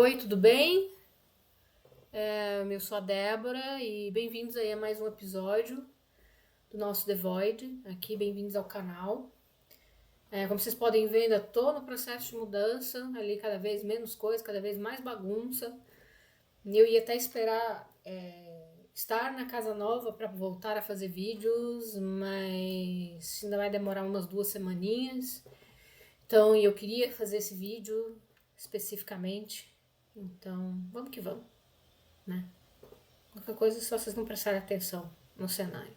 Oi, tudo bem? Eu sou a Débora e bem-vindos aí a mais um episódio do nosso The Void. Aqui, bem-vindos ao canal. Como vocês podem ver, ainda tô no processo de mudança, ali cada vez menos coisa, cada vez mais bagunça. Eu ia até esperar estar na casa nova para voltar a fazer vídeos, mas ainda vai demorar umas 2 semaninhas. Então, eu queria fazer esse vídeo especificamente. Então, vamos que vamos, né? Qualquer coisa é só vocês não prestarem atenção no cenário.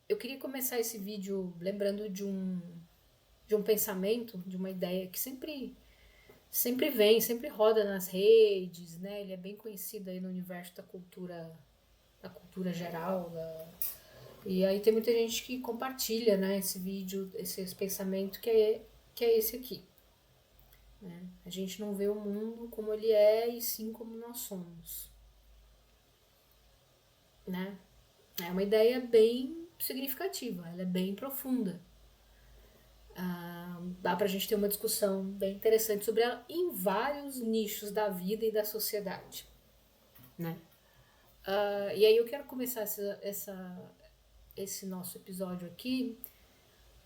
Eu queria começar esse vídeo lembrando de um pensamento, de uma ideia que sempre vem, sempre roda nas redes, né? Ele é bem conhecido aí no universo da cultura geral. E aí tem muita gente que compartilha, né, esse vídeo, esse pensamento que é esse aqui. Né? A gente não vê o mundo como ele é, e sim como nós somos. Né? É uma ideia bem significativa, ela é bem profunda. Dá pra gente ter uma discussão bem interessante sobre ela em vários nichos da vida e da sociedade. Né? E aí eu quero começar esse nosso episódio aqui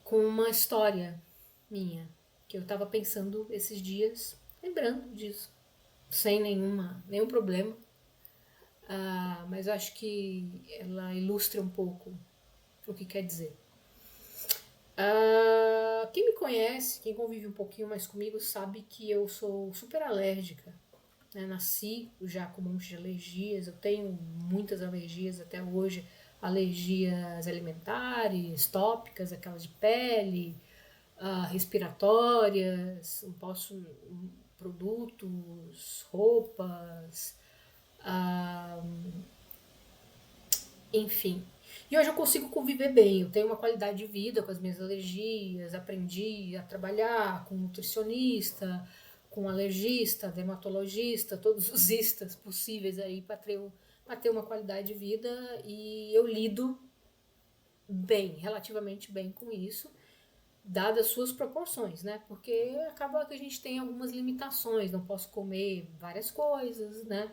com uma história minha, que eu tava pensando esses dias, lembrando disso, sem nenhum problema. Mas eu acho que ela ilustra um pouco o que quer dizer. Quem me conhece, quem convive um pouquinho mais comigo, sabe que eu sou super alérgica. Né? Nasci já com um monte de alergias, eu tenho muitas alergias até hoje, alergias alimentares, tópicas, aquelas de pele, respiratórias, não posso produtos, roupas, enfim. E hoje eu consigo conviver bem, eu tenho uma qualidade de vida com as minhas alergias, aprendi a trabalhar com nutricionista, com alergista, dermatologista, todos os istas possíveis aí para ter uma qualidade de vida, e eu lido bem, relativamente bem com isso, dadas suas proporções, né? Porque acaba que a gente tem algumas limitações, não posso comer várias coisas, né?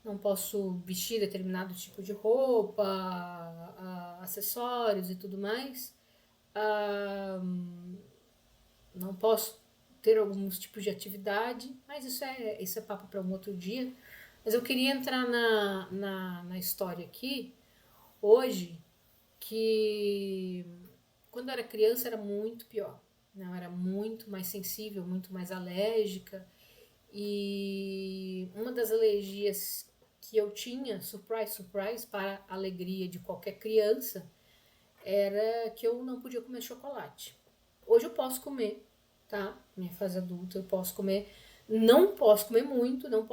Não posso vestir determinado tipo de roupa, acessórios e tudo mais. Não posso ter alguns tipos de atividade, mas isso é papo para um outro dia. Mas eu queria entrar na história aqui, hoje, que quando eu era criança era muito pior. Né? Eu era muito mais sensível, muito mais alérgica. E uma das alergias que eu tinha, surprise, surprise, para a alegria de qualquer criança, era que eu não podia comer chocolate. Hoje eu posso comer, tá? Minha fase adulta, eu posso comer. Não posso comer muito, não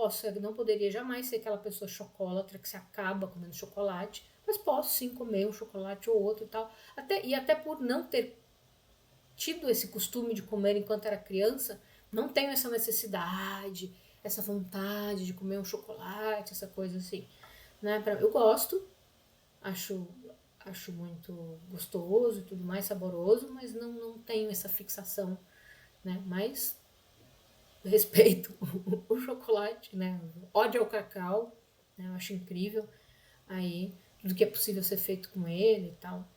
poderia jamais ser aquela pessoa chocolatra que se acaba comendo chocolate, mas posso sim comer um chocolate ou outro e tal. Até por não ter tido esse costume de comer enquanto era criança, não tenho essa necessidade, essa vontade de comer um chocolate, essa coisa assim. Né? Eu gosto, acho, acho muito gostoso e tudo mais, saboroso, mas não tenho essa fixação. Né? Mas respeito o chocolate, né? Ódio ao cacau, né? Eu acho incrível aí tudo que é possível ser feito com ele e tal.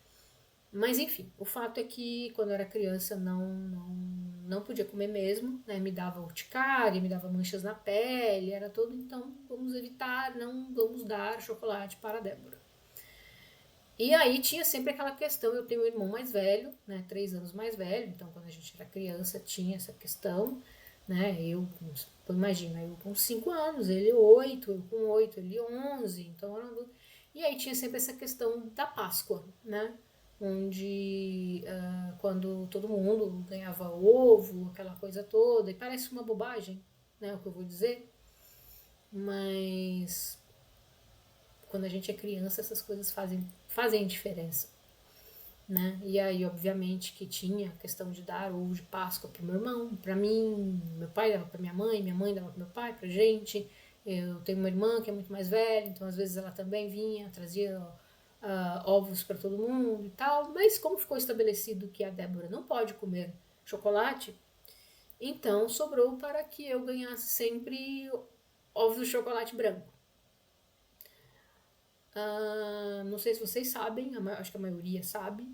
Mas enfim, o fato é que quando eu era criança não podia comer mesmo, né? Me dava urticária, me dava manchas na pele, era tudo. Então vamos evitar, não vamos dar chocolate para a Débora. E aí tinha sempre aquela questão, eu tenho um irmão mais velho, né? 3 anos mais velho, então quando a gente era criança tinha essa questão, né? Imagina, eu com 5 anos, ele 8, eu com 8, ele 11, então era. E aí tinha sempre essa questão da Páscoa, né? Onde quando todo mundo ganhava ovo, aquela coisa toda, e parece uma bobagem, né, o que eu vou dizer, mas quando a gente é criança essas coisas fazem diferença, né? E aí obviamente que tinha a questão de dar ovo de Páscoa pro meu irmão, para mim, meu pai dava para minha mãe dava pro meu pai, pra gente. Eu tenho uma irmã que é muito mais velha, então às vezes ela também vinha, trazia ovos para todo mundo e tal, mas como ficou estabelecido que a Débora não pode comer chocolate, Então sobrou para que eu ganhasse sempre ovos de chocolate branco. Não sei se vocês sabem, acho que a maioria sabe.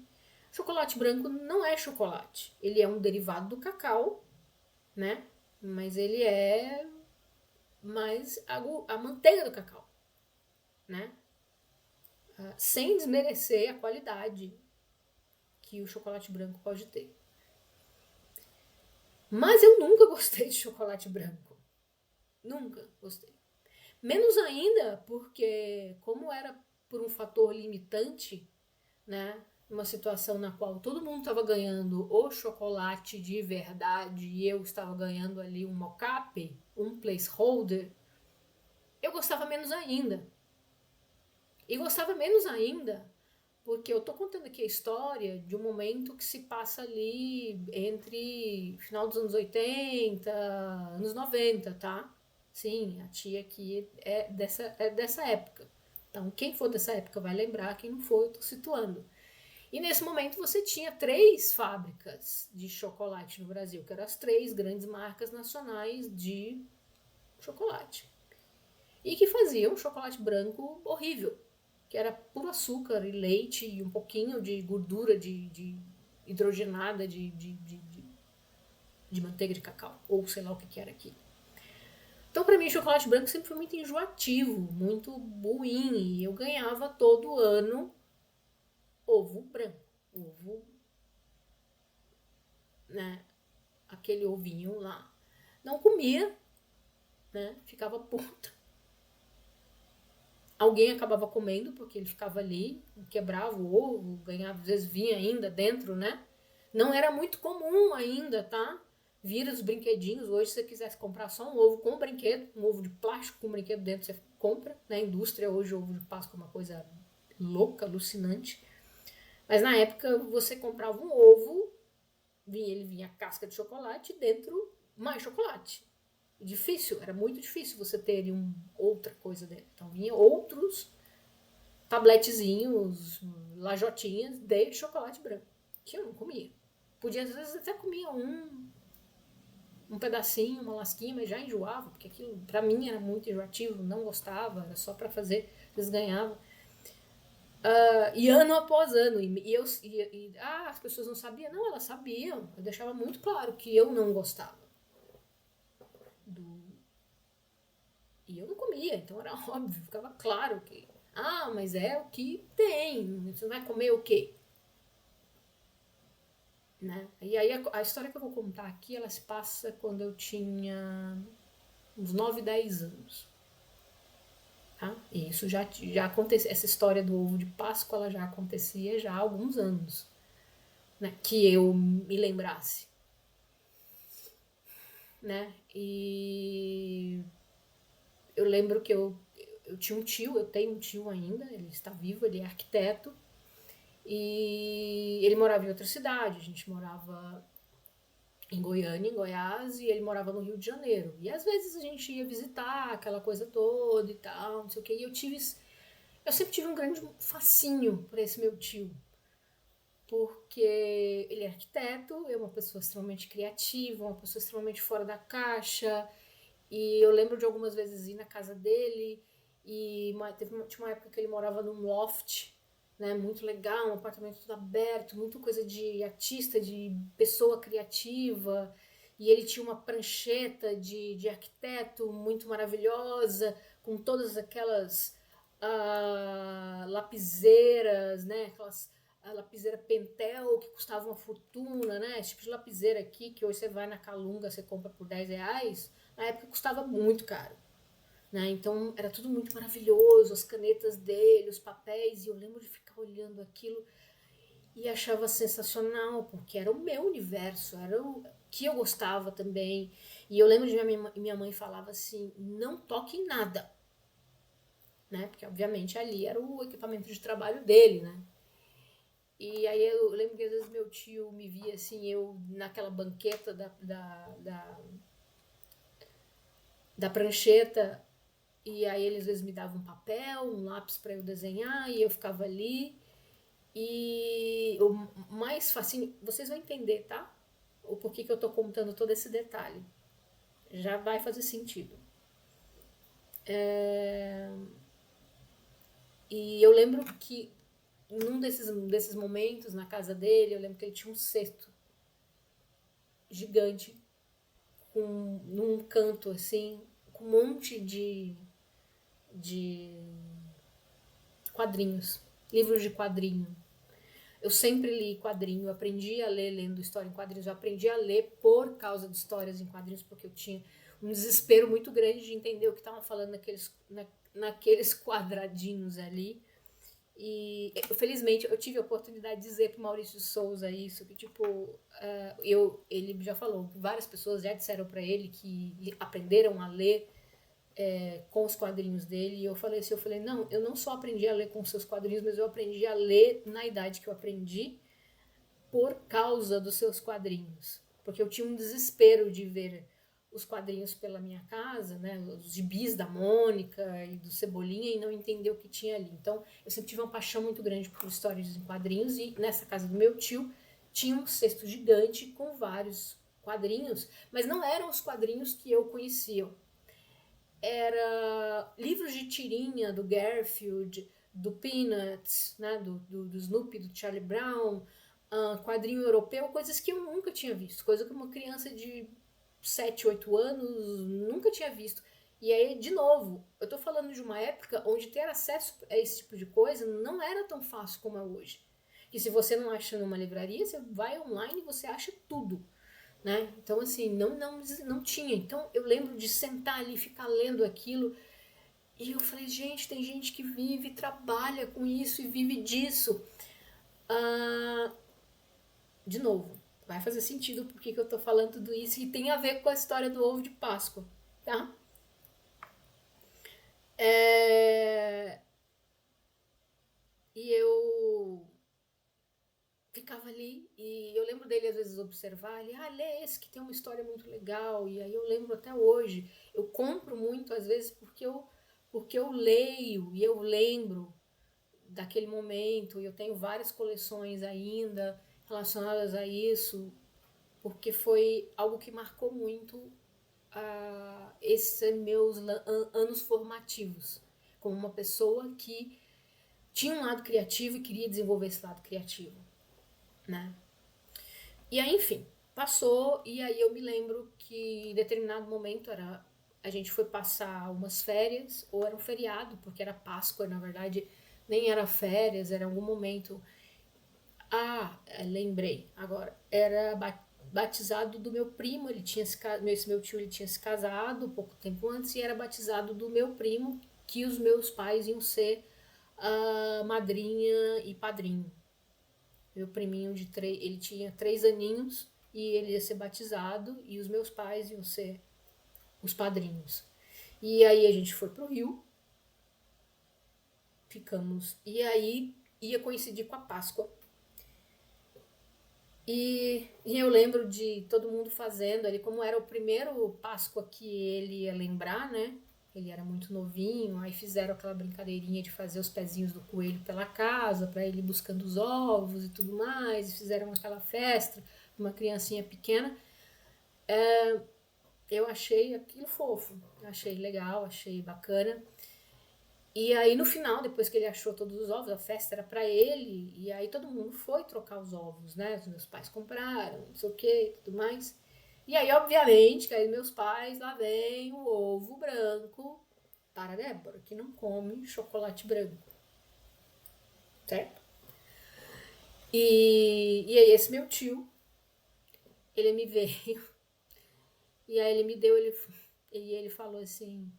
Chocolate branco não é chocolate. Ele é um derivado do cacau, né? Mas ele é mais a manteiga do cacau, né? Sem desmerecer a qualidade que o chocolate branco pode ter. Mas eu nunca gostei de chocolate branco. Nunca gostei. Menos ainda porque, como era por um fator limitante, né? Uma situação na qual todo mundo estava ganhando o chocolate de verdade e eu estava ganhando ali um mock-up, um placeholder, eu gostava menos ainda. E gostava menos ainda porque eu tô contando aqui a história de um momento que se passa ali entre final dos anos 80, anos 90, tá? Sim, a tia aqui é dessa época. Então, quem for dessa época vai lembrar, quem não for, eu tô situando. E nesse momento você tinha 3 fábricas de chocolate no Brasil, que eram as 3 grandes marcas nacionais de chocolate. E que faziam um chocolate branco horrível, que era puro açúcar e leite e um pouquinho de gordura de hidrogenada de manteiga de cacau, ou sei lá o que era aquilo. Então, para mim, chocolate branco sempre foi muito enjoativo, muito ruim, e eu ganhava todo ano ovo branco, ovo, né, aquele ovinho lá. Não comia, né, ficava puta. Alguém acabava comendo, porque ele ficava ali, quebrava o ovo, ganhava, às vezes vinha ainda dentro, né? Não era muito comum ainda, tá? Vira os brinquedinhos. Hoje, se você quisesse comprar só um ovo com brinquedo, um ovo de plástico com brinquedo dentro, você compra. Na indústria, hoje, o ovo de Páscoa é uma coisa louca, alucinante. Mas na época, você comprava um ovo, ele vinha casca de chocolate e dentro mais chocolate. Difícil, era muito difícil você ter outra coisa dentro. Então vinha outros tabletezinhos, lajotinhas de chocolate branco, que eu não comia. Podia, às vezes, até comia um pedacinho, uma lasquinha, mas já enjoava, porque aquilo pra mim era muito enjoativo, não gostava, era só pra fazer, eles ganhavam. E ano após ano, as pessoas não sabiam? Não, elas sabiam, eu deixava muito claro que eu não gostava. E eu não comia, então era óbvio, ficava claro que. Mas é o que tem, você vai comer o quê? Né? E aí a história que eu vou contar aqui, ela se passa quando eu tinha uns 9, 10 anos. Tá? E isso já acontecia, essa história do ovo de Páscoa, ela já acontecia já há alguns anos, né? Que eu me lembrasse. Né? E eu lembro que eu tinha um tio, eu tenho um tio ainda, ele está vivo, ele é arquiteto, e ele morava em outra cidade, a gente morava em Goiânia, em Goiás, e ele morava no Rio de Janeiro. E às vezes a gente ia visitar aquela coisa toda e tal, não sei o que, e eu sempre tive um grande fascínio por esse meu tio, porque ele é arquiteto, é uma pessoa extremamente criativa, uma pessoa extremamente fora da caixa, e eu lembro de algumas vezes ir na casa dele, e tinha uma época que ele morava num loft, né, muito legal, um apartamento tudo aberto, muito coisa de artista, de pessoa criativa, e ele tinha uma prancheta de arquiteto muito maravilhosa, com todas aquelas lapiseiras, né, aquelas a lapiseira Pentel, que custava uma fortuna, né, esse tipo de lapiseira aqui, que hoje você vai na Calunga, você compra por R$10, na época custava muito caro. Né? Então era tudo muito maravilhoso, as canetas dele, os papéis, e eu lembro de ficar olhando aquilo e achava sensacional, porque era o meu universo, era o que eu gostava também. E eu lembro de minha mãe falava assim, não toque em nada, né? Porque obviamente ali era o equipamento de trabalho dele, né? E aí eu lembro que às vezes meu tio me via assim, eu naquela banqueta da prancheta. E aí eles às vezes me davam um papel, um lápis para eu desenhar, e eu ficava ali. E o mais fascínio, vocês vão entender, tá? o porquê que eu tô contando todo esse detalhe. Já vai fazer sentido. E eu lembro que num desses momentos na casa dele, eu lembro que ele tinha um cesto gigante num canto assim, com um monte de quadrinhos, livros de quadrinho. Eu sempre li quadrinho, aprendi a ler lendo história em quadrinhos, eu aprendi a ler por causa de histórias em quadrinhos, porque eu tinha um desespero muito grande de entender o que estavam falando naqueles quadradinhos ali. E felizmente eu tive a oportunidade de dizer pro Maurício de Souza isso, que tipo, ele já falou, várias pessoas já disseram para ele que aprenderam a ler com os quadrinhos dele, e eu falei assim, não, eu não só aprendi a ler com os seus quadrinhos, mas eu aprendi a ler na idade que eu aprendi por causa dos seus quadrinhos, porque eu tinha um desespero de ver os quadrinhos pela minha casa, né, os gibis da Mônica e do Cebolinha, e não entender o que tinha ali. Então, eu sempre tive uma paixão muito grande por histórias em quadrinhos, e nessa casa do meu tio tinha um cesto gigante com vários quadrinhos, mas não eram os quadrinhos que eu conhecia. Era livros de tirinha do Garfield, do Peanuts, né, do Snoopy, do Charlie Brown, quadrinho europeu, coisas que eu nunca tinha visto, coisa que uma criança de 7, 8 anos nunca tinha visto. E aí, de novo, eu tô falando de uma época onde ter acesso a esse tipo de coisa não era tão fácil como é hoje. E se você não acha numa livraria, você vai online e você acha tudo. Né? Então, assim, não tinha. Então, eu lembro de sentar ali e ficar lendo aquilo. E eu falei, gente, tem gente que vive, trabalha com isso e vive disso. De novo, vai fazer sentido porque que eu tô falando tudo isso e tem a ver com a história do ovo de Páscoa, tá? E eu ficava ali e eu lembro dele às vezes observar, ele, lê esse que tem uma história muito legal, e aí eu lembro até hoje, eu compro muito às vezes porque eu leio e eu lembro daquele momento, e eu tenho várias coleções ainda relacionadas a isso, porque foi algo que marcou muito esses meus anos formativos, como uma pessoa que tinha um lado criativo e queria desenvolver esse lado criativo, né? E aí, enfim, passou, e aí eu me lembro que em determinado momento a gente foi passar umas férias, ou era um feriado, porque era Páscoa, na verdade, nem era férias, era algum momento. Lembrei agora, era batizado do meu primo, esse meu tio ele tinha se casado pouco tempo antes, e era batizado do meu primo, que os meus pais iam ser madrinha e padrinho. Meu priminho ele tinha 3 aninhos e ele ia ser batizado e os meus pais iam ser os padrinhos. E aí a gente foi pro Rio, ficamos, e aí ia coincidir com a Páscoa. E eu lembro de todo mundo fazendo ali, como era o primeiro Páscoa que ele ia lembrar, né? Ele era muito novinho, aí fizeram aquela brincadeirinha de fazer os pezinhos do coelho pela casa, para ele ir buscando os ovos e tudo mais, e fizeram aquela festa, uma criancinha pequena. Eu achei aquilo fofo, achei legal, achei bacana. E aí no final, depois que ele achou todos os ovos, a festa era pra ele, e aí todo mundo foi trocar os ovos, né? Os meus pais compraram, não sei o que, tudo mais. E aí, obviamente, que aí meus pais, lá vem o ovo branco para a Débora, que não come chocolate branco. Certo? E aí esse meu tio, ele me veio, e aí ele me deu, ele falou assim,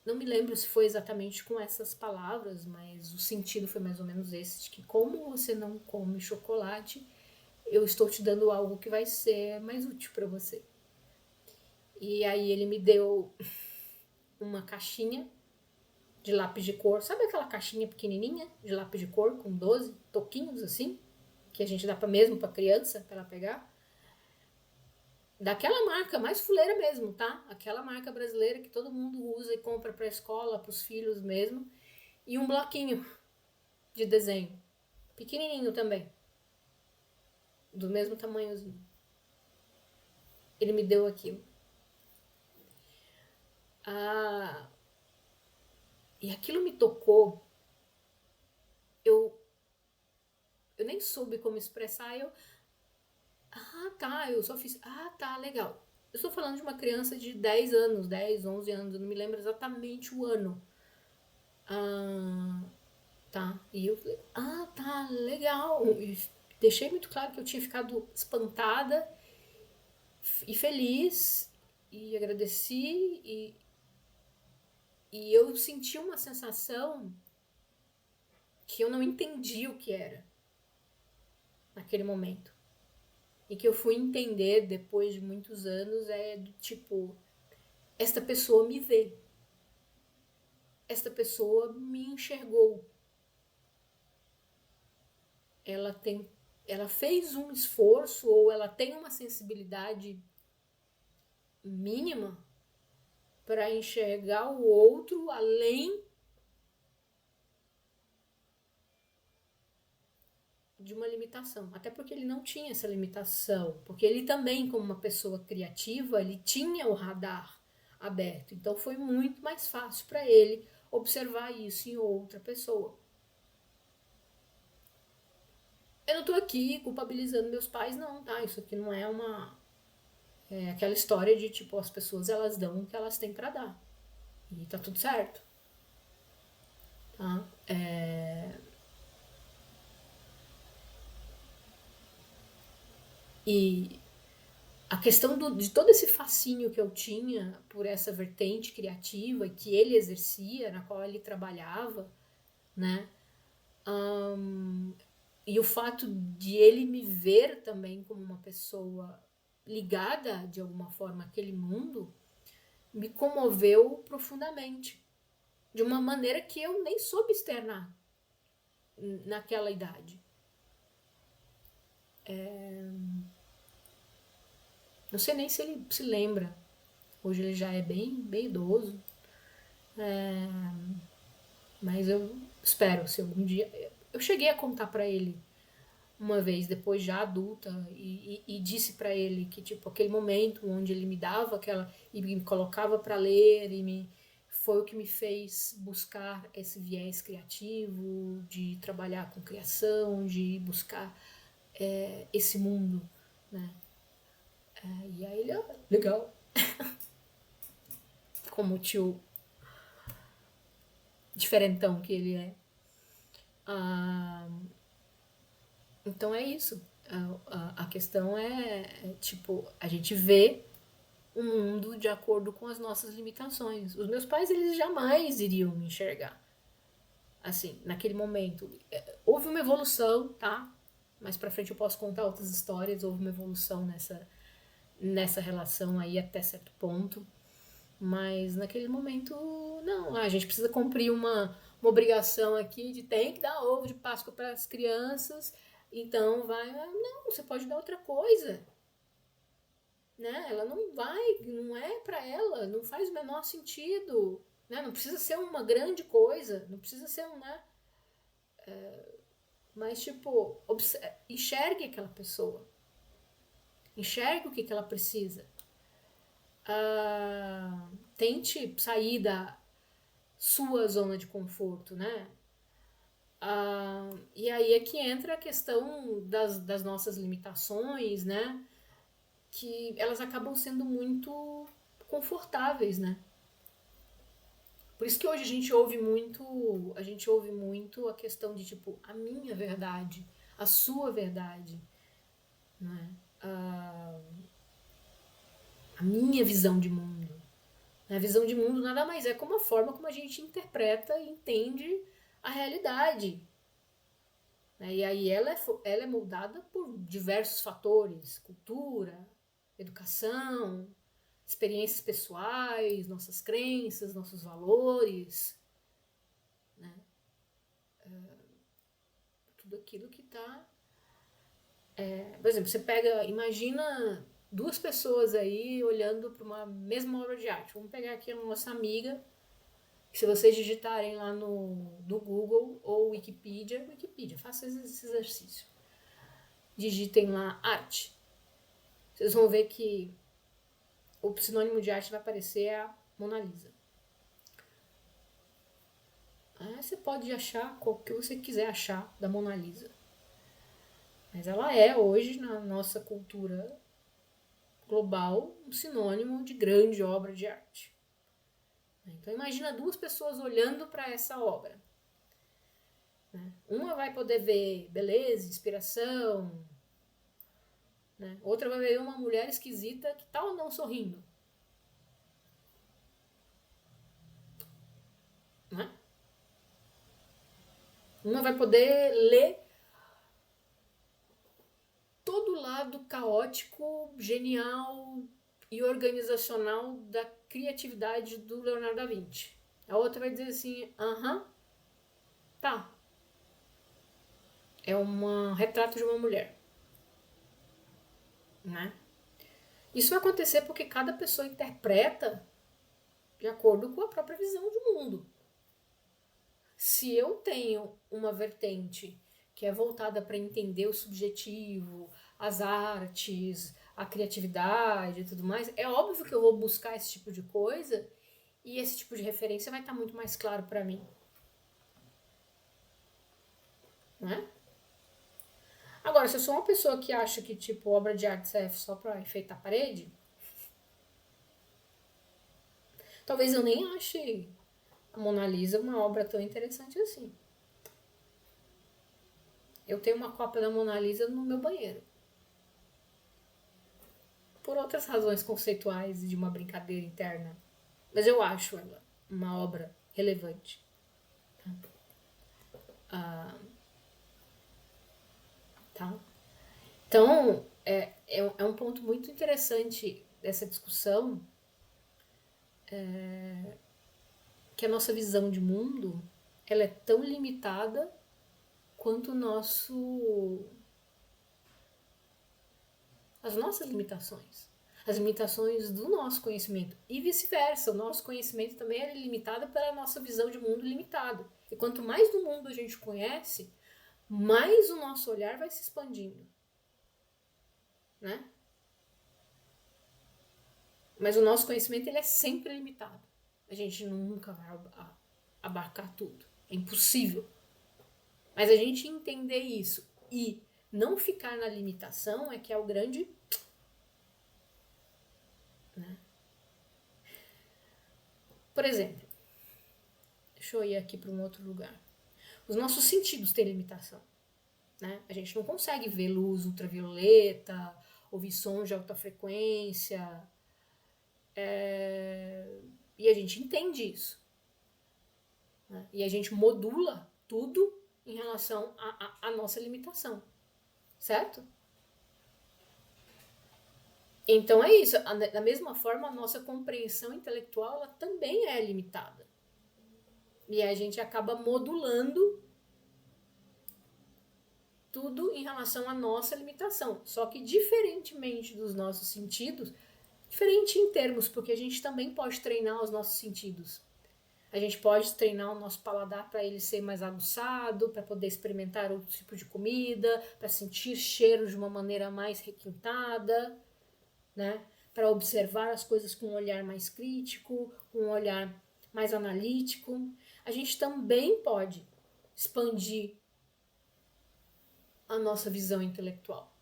não me lembro se foi exatamente com essas palavras, mas o sentido foi mais ou menos esse, de que como você não come chocolate, eu estou te dando algo que vai ser mais útil para você. E aí ele me deu uma caixinha de lápis de cor, sabe aquela caixinha pequenininha de lápis de cor com 12 toquinhos assim, que a gente dá mesmo para criança, para ela pegar? Daquela marca, mais fuleira mesmo, tá? Aquela marca brasileira que todo mundo usa e compra pra escola, pros filhos mesmo. E um bloquinho de desenho. Pequenininho também. do mesmo tamanhozinho. Ele me deu aquilo. E aquilo me tocou. Eu nem soube como expressar. Eu só fiz, tá, legal. Eu estou falando de uma criança de 10 anos, 10, 11 anos, eu não me lembro exatamente o ano. Tá. E eu falei, tá, legal. E deixei muito claro que eu tinha ficado espantada e feliz e agradeci e eu senti uma sensação que eu não entendi o que era naquele momento. E que eu fui entender depois de muitos anos do tipo, esta pessoa me vê. Esta pessoa me enxergou. Ela fez um esforço ou ela tem uma sensibilidade mínima para enxergar o outro além de uma limitação. Até porque ele não tinha essa limitação. Porque ele também, como uma pessoa criativa, ele tinha o radar aberto. Então foi muito mais fácil para ele observar isso em outra pessoa. Eu não tô aqui culpabilizando meus pais, não, tá? Isso aqui não é aquela história de, tipo, as pessoas, elas dão o que elas têm pra dar. E tá tudo certo. Tá? E a questão de todo esse fascínio que eu tinha por essa vertente criativa que ele exercia, na qual ele trabalhava, né? E o fato de ele me ver também como uma pessoa ligada de alguma forma àquele mundo me comoveu profundamente, de uma maneira que eu nem soube externar naquela idade. Não sei nem se ele se lembra. Hoje ele já é bem idoso. Mas eu espero, se algum dia. Eu cheguei a contar pra ele uma vez, depois já adulta, e disse pra ele que, tipo, aquele momento onde ele me dava aquela. E me colocava pra ler, foi o que me fez buscar esse viés criativo, de trabalhar com criação, de buscar esse mundo, né? E aí ele, legal. Como o tio diferentão que ele é. Então é isso. A questão tipo, a gente vê o mundo de acordo com as nossas limitações. Os meus pais, eles jamais iriam me enxergar. Assim, naquele momento. Houve uma evolução, tá? Mais pra frente eu posso contar outras histórias. Houve uma evolução nessa relação aí até certo ponto. Mas naquele momento, não. A gente precisa cumprir uma obrigação aqui de tem que dar ovo de Páscoa para as crianças. Então vai. Não, você pode dar outra coisa. Né? Ela não vai, não é para ela, não faz o menor sentido. Né? Não precisa ser uma grande coisa, não precisa ser um. Né? Mas, tipo, enxergue aquela pessoa. Enxergue o que ela precisa. Tente sair da sua zona de conforto, né? E aí é que entra a questão das nossas limitações, né? Que elas acabam sendo muito confortáveis, né? Por isso que hoje a gente ouve muito a questão de tipo a minha verdade, a sua verdade, né? A minha visão de mundo. A visão de mundo nada mais é como a forma como a gente interpreta e entende a realidade. E aí ela é moldada por diversos fatores, cultura, educação, experiências pessoais, nossas crenças, nossos valores, né? Tudo aquilo que está... por exemplo, você imagina duas pessoas aí olhando para uma mesma obra de arte. Vamos pegar aqui a nossa amiga, que se vocês digitarem lá no Google ou Wikipedia, faça esse exercício. digitem lá arte. Vocês vão ver que o sinônimo de arte vai aparecer a Mona Lisa. Você pode achar o que você quiser achar da Mona Lisa. Mas ela é hoje, na nossa cultura global, um sinônimo de grande obra de arte. Então imagina duas pessoas olhando para essa obra. Uma vai poder ver beleza, inspiração, outra vai ver uma mulher esquisita que tá ou não sorrindo. Uma vai poder ler todo o lado caótico, genial e organizacional da criatividade do Leonardo da Vinci. A outra vai dizer assim, tá. É um retrato de uma mulher. Isso vai acontecer porque cada pessoa interpreta de acordo com a própria visão de mundo. Se eu tenho uma vertente que é voltada para entender o subjetivo, as artes, a criatividade e tudo mais, é óbvio que eu vou buscar esse tipo de coisa e esse tipo de referência vai estar muito mais claro para mim. Agora, se eu sou uma pessoa que acha que tipo obra de arte serve só para enfeitar a parede, talvez eu nem ache a Mona Lisa uma obra tão interessante assim. Eu tenho uma cópia da Mona Lisa no meu banheiro. Por outras razões conceituais e de uma brincadeira interna. Mas eu acho ela uma obra relevante. Tá? Então, é um ponto muito interessante dessa discussão, que a nossa visão de mundo ela é tão limitada quanto as nossas limitações. As limitações do nosso conhecimento. E vice-versa, o nosso conhecimento também é limitado pela nossa visão de mundo limitada. E quanto mais do mundo a gente conhece, mais o nosso olhar vai se expandindo. Mas o nosso conhecimento ele é sempre limitado. A gente nunca vai abarcar tudo. É impossível. Mas a gente entender isso e não ficar na limitação é que é o grande... Por exemplo, deixa eu ir aqui para um outro lugar. Os nossos sentidos têm limitação. A gente não consegue ver luz ultravioleta, ouvir sons de alta frequência. E a gente entende isso. E a gente modula tudo em relação à nossa limitação. Certo? Então é isso. Da mesma forma, a nossa compreensão intelectual ela também é limitada. E a gente acaba modulando tudo em relação à nossa limitação. Só que diferentemente dos nossos sentidos, diferente em termos, porque a gente também pode treinar os nossos sentidos. A gente pode treinar o nosso paladar para ele ser mais aguçado, para poder experimentar outro tipo de comida, para sentir cheiros de uma maneira mais requintada, para observar as coisas com um olhar mais crítico, com um olhar mais analítico. A gente também pode expandir a nossa visão intelectual.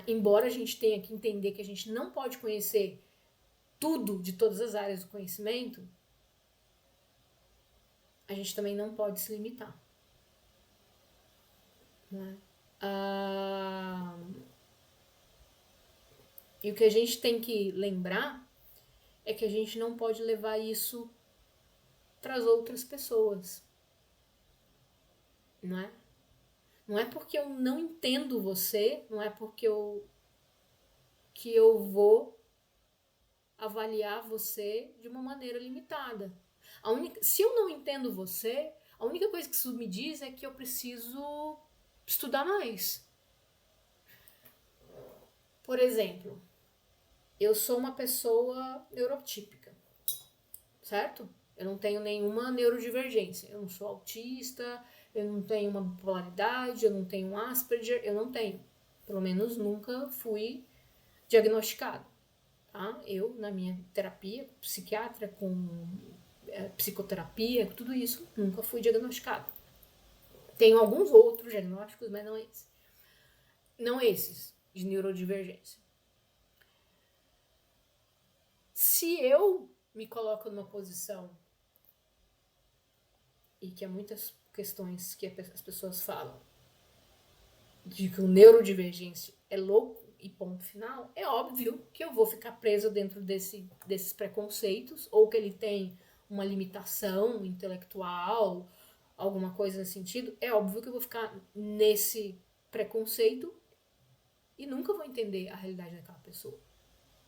Embora a gente tenha que entender que a gente não pode conhecer tudo de todas as áreas do conhecimento, a gente também não pode se limitar. E o que a gente tem que lembrar é que a gente não pode levar isso para as outras pessoas. Não é porque eu não entendo você, não é porque que eu vou avaliar você de uma maneira limitada. Se eu não entendo você, a única coisa que isso me diz é que eu preciso estudar mais. Por exemplo, eu sou uma pessoa neurotípica, certo? Eu não tenho nenhuma neurodivergência. Eu não sou autista, eu não tenho uma bipolaridade, eu não tenho um Asperger, eu não tenho. Pelo menos nunca fui diagnosticado. Tá? Eu, na minha terapia, com psiquiatra, com psicoterapia, tudo isso, nunca fui diagnosticado. Tenho alguns outros diagnósticos, mas não esse. Não esses, de neurodivergência. Se eu me coloco numa posição, e que há muitas questões que as pessoas falam, de que o neurodivergente é louco e ponto final, é óbvio que eu vou ficar preso dentro desses preconceitos, ou que ele tem uma limitação intelectual, alguma coisa nesse sentido, é óbvio que eu vou ficar nesse preconceito e nunca vou entender a realidade daquela pessoa.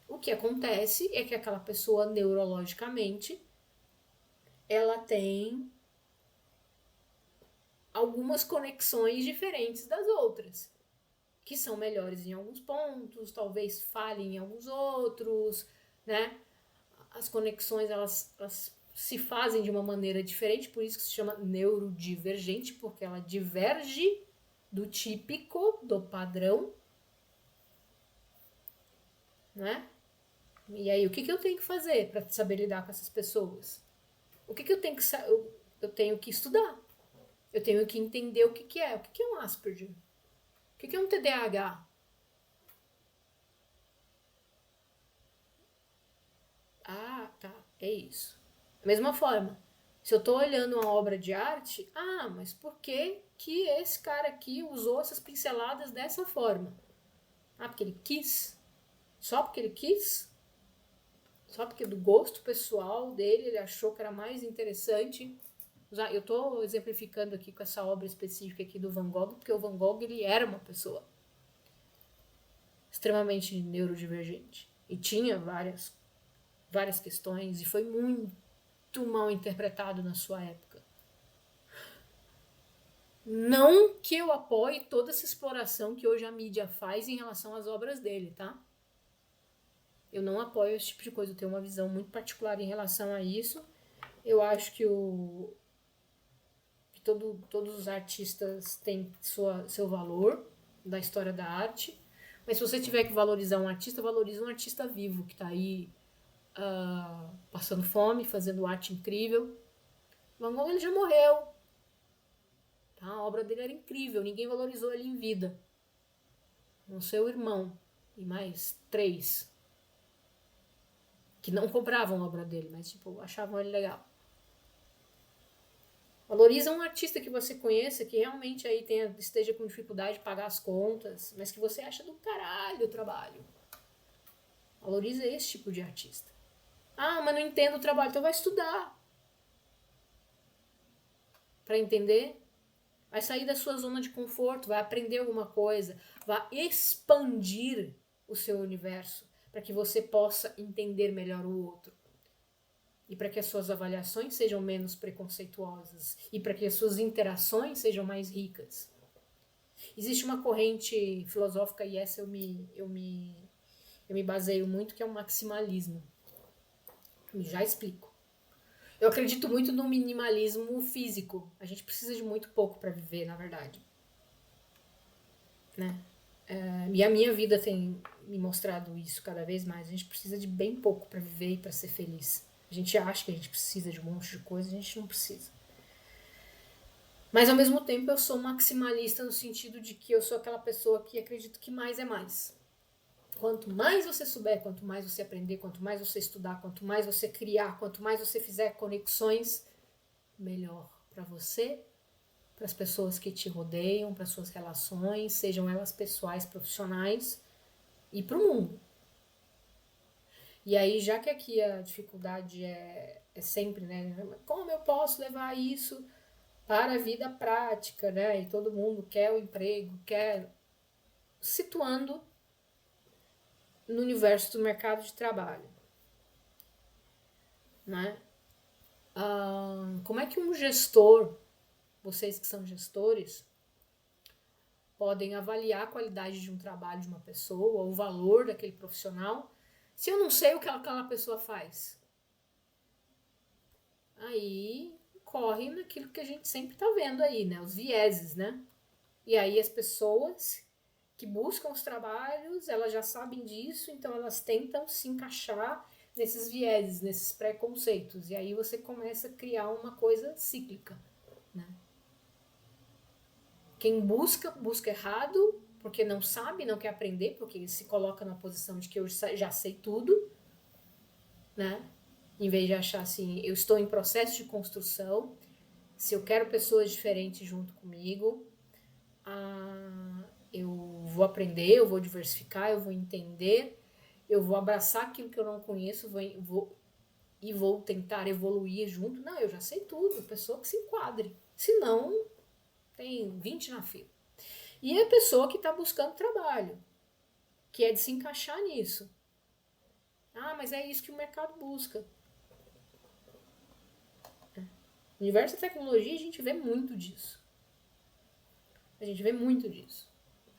O que acontece é que aquela pessoa, neurologicamente, ela tem algumas conexões diferentes das outras, que são melhores em alguns pontos, talvez falhem em alguns outros, né? As conexões, elas se fazem de uma maneira diferente, por isso que se chama neurodivergente, porque ela diverge do típico, do padrão, né? E aí, o que eu tenho que fazer para saber lidar com essas pessoas? O que eu tenho que eu tenho que estudar. Eu tenho que entender o que é. O que é um Asperger? O que é um TDAH? Ah, tá. É isso. Da mesma forma, se eu tô olhando uma obra de arte, mas por que que esse cara aqui usou essas pinceladas dessa forma? Ah, porque ele quis? Só porque ele quis? Só porque do gosto pessoal dele ele achou que era mais interessante? Eu tô exemplificando aqui com essa obra específica aqui do Van Gogh, porque o Van Gogh ele era uma pessoa extremamente neurodivergente e tinha várias questões e foi muito mal interpretado na sua época. Não que eu apoie toda essa exploração que hoje a mídia faz em relação às obras dele, tá? Eu não apoio esse tipo de coisa, eu tenho uma visão muito particular em relação a isso. Eu acho que todos os artistas têm seu valor da história da arte, mas se você tiver que valorizar um artista, valorize um artista vivo, que tá aí passando fome, fazendo arte incrível. Van Gogh ele já morreu. Tá? A obra dele era incrível, ninguém valorizou ele em vida. Não seu irmão e mais 3 que não compravam a obra dele, mas tipo, achavam ele legal. Valoriza um artista que você conheça, que realmente aí esteja com dificuldade de pagar as contas, mas que você acha do caralho o trabalho. Valoriza esse tipo de artista. Mas não entendo o trabalho, então vai estudar. Para entender, vai sair da sua zona de conforto, vai aprender alguma coisa, vai expandir o seu universo para que você possa entender melhor o outro. E para que as suas avaliações sejam menos preconceituosas e para que as suas interações sejam mais ricas. Existe uma corrente filosófica, e essa eu me baseio muito, que é o maximalismo. Já explico. Eu acredito muito no minimalismo físico. A gente precisa de muito pouco para viver, na verdade. Né? E a minha vida tem me mostrado isso cada vez mais. A gente precisa de bem pouco para viver e para ser feliz. A gente acha que a gente precisa de um monte de coisa, a gente não precisa. Mas ao mesmo tempo eu sou maximalista no sentido de que eu sou aquela pessoa que acredita que mais é mais. Quanto mais você souber, quanto mais você aprender, quanto mais você estudar, quanto mais você criar, quanto mais você fizer conexões, melhor para você, para as pessoas que te rodeiam, para suas relações, sejam elas pessoais, profissionais, e para o mundo. E aí, já que aqui a dificuldade é sempre, né? Como eu posso levar isso para a vida prática, né? E todo mundo quer o emprego, quer... Situando no universo do mercado de trabalho, né? Como é que um gestor, vocês que são gestores, podem avaliar a qualidade de um trabalho de uma pessoa, o valor daquele profissional, se eu não sei o que aquela pessoa faz? Aí corre naquilo que a gente sempre tá vendo aí, né? Os vieses, né? E aí as pessoas que buscam os trabalhos, elas já sabem disso, então elas tentam se encaixar nesses vieses, nesses preconceitos. E aí você começa a criar uma coisa cíclica, né? Quem busca errado, porque não sabe, não quer aprender, porque se coloca na posição de que eu já sei tudo, né? Em vez de achar assim, eu estou em processo de construção, se eu quero pessoas diferentes junto comigo, eu vou aprender, eu vou diversificar, eu vou entender, eu vou abraçar aquilo que eu não conheço, vou tentar evoluir junto. Não, eu já sei tudo, pessoa que se enquadre. Se não, tem 20 na fila. E a pessoa que está buscando trabalho, que é de se encaixar nisso. Ah, mas é isso que o mercado busca. No universo da tecnologia a gente vê muito disso. A gente vê muito disso.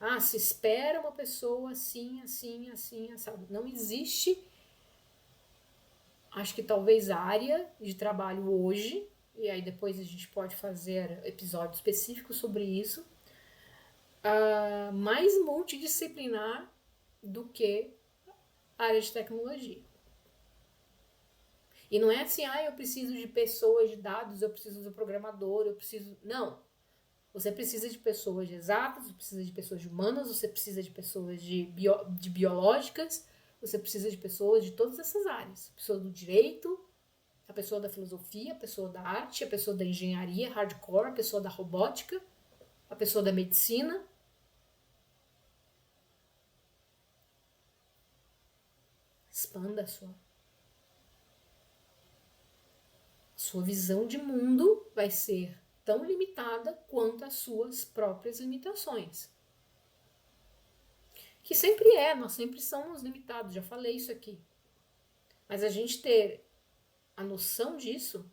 Ah, se espera uma pessoa assim, assim, assim, sabe? Não existe, acho que talvez área de trabalho hoje, e aí depois a gente pode fazer episódio específico sobre isso, mais multidisciplinar do que a área de tecnologia. E não é assim, eu preciso de pessoas de dados, eu preciso do programador, eu preciso... Não. Você precisa de pessoas de exatas, você precisa de pessoas de humanas, você precisa de pessoas de biológicas, você precisa de pessoas de todas essas áreas. A pessoa do direito, a pessoa da filosofia, a pessoa da arte, a pessoa da engenharia hardcore, a pessoa da robótica, a pessoa da medicina. Expanda a sua visão de mundo vai ser tão limitada quanto as suas próprias limitações. Que sempre nós sempre somos limitados, já falei isso aqui. Mas a gente ter a noção disso,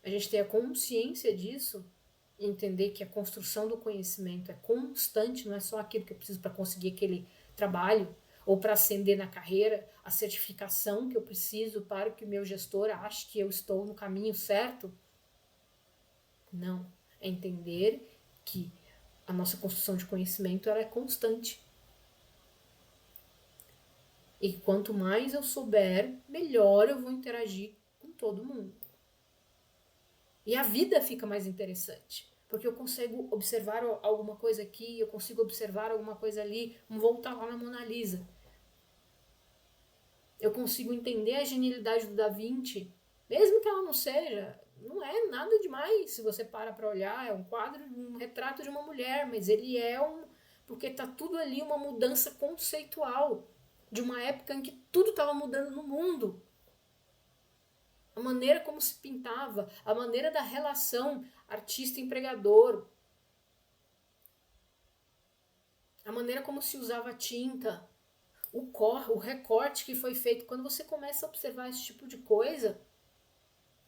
a gente ter a consciência disso, e entender que a construção do conhecimento é constante, não é só aquilo que eu preciso para conseguir aquele trabalho, ou para ascender na carreira, a certificação que eu preciso para que o meu gestor ache que eu estou no caminho certo. Não. É entender que a nossa construção de conhecimento ela é constante. E quanto mais eu souber, melhor eu vou interagir com todo mundo. E a vida fica mais interessante. Porque eu consigo observar alguma coisa aqui, eu consigo observar alguma coisa ali. Vamos voltar lá na Mona Lisa. Eu consigo entender a genialidade do Da Vinci, mesmo que ela não seja, não é nada demais se você para olhar, é um quadro, um retrato de uma mulher, mas ele é porque tá tudo ali uma mudança conceitual de uma época em que tudo estava mudando no mundo. A maneira como se pintava, a maneira da relação artista-empregador, a maneira como se usava tinta, o recorte que foi feito. Quando você começa a observar esse tipo de coisa,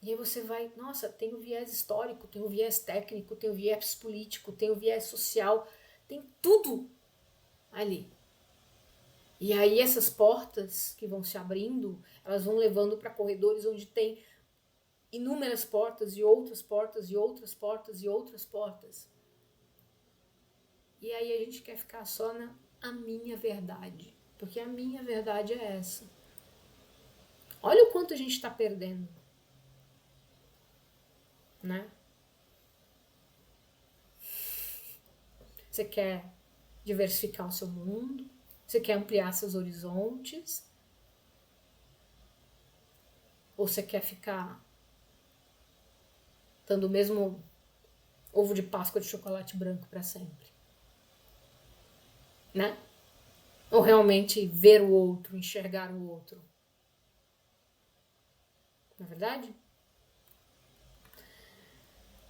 e aí você vai, nossa, tem o viés histórico, tem o viés técnico, tem o viés político, tem o viés social, tem tudo ali. E aí essas portas que vão se abrindo, elas vão levando para corredores onde tem inúmeras portas e outras portas e outras portas e outras portas. E aí a gente quer ficar só na a minha verdade. Porque a minha verdade é essa. Olha o quanto a gente está perdendo. Né? Você quer diversificar o seu mundo? Você quer ampliar seus horizontes? Ou você quer ficar dando o mesmo ovo de Páscoa de chocolate branco para sempre? Né? Ou realmente ver o outro, enxergar o outro? Não é verdade?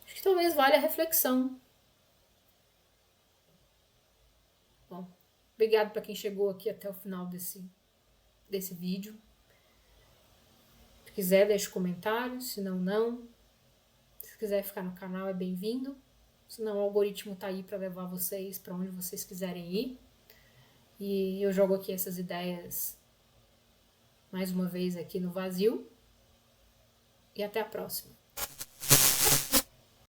Acho que talvez valha a reflexão. Bom, obrigado para quem chegou aqui até o final desse vídeo. Se quiser, deixe comentário, se não, não. Se quiser ficar no canal, é bem-vindo. Senão o algoritmo tá aí para levar vocês para onde vocês quiserem ir. E eu jogo aqui essas ideias mais uma vez aqui no vazio. E até a próxima.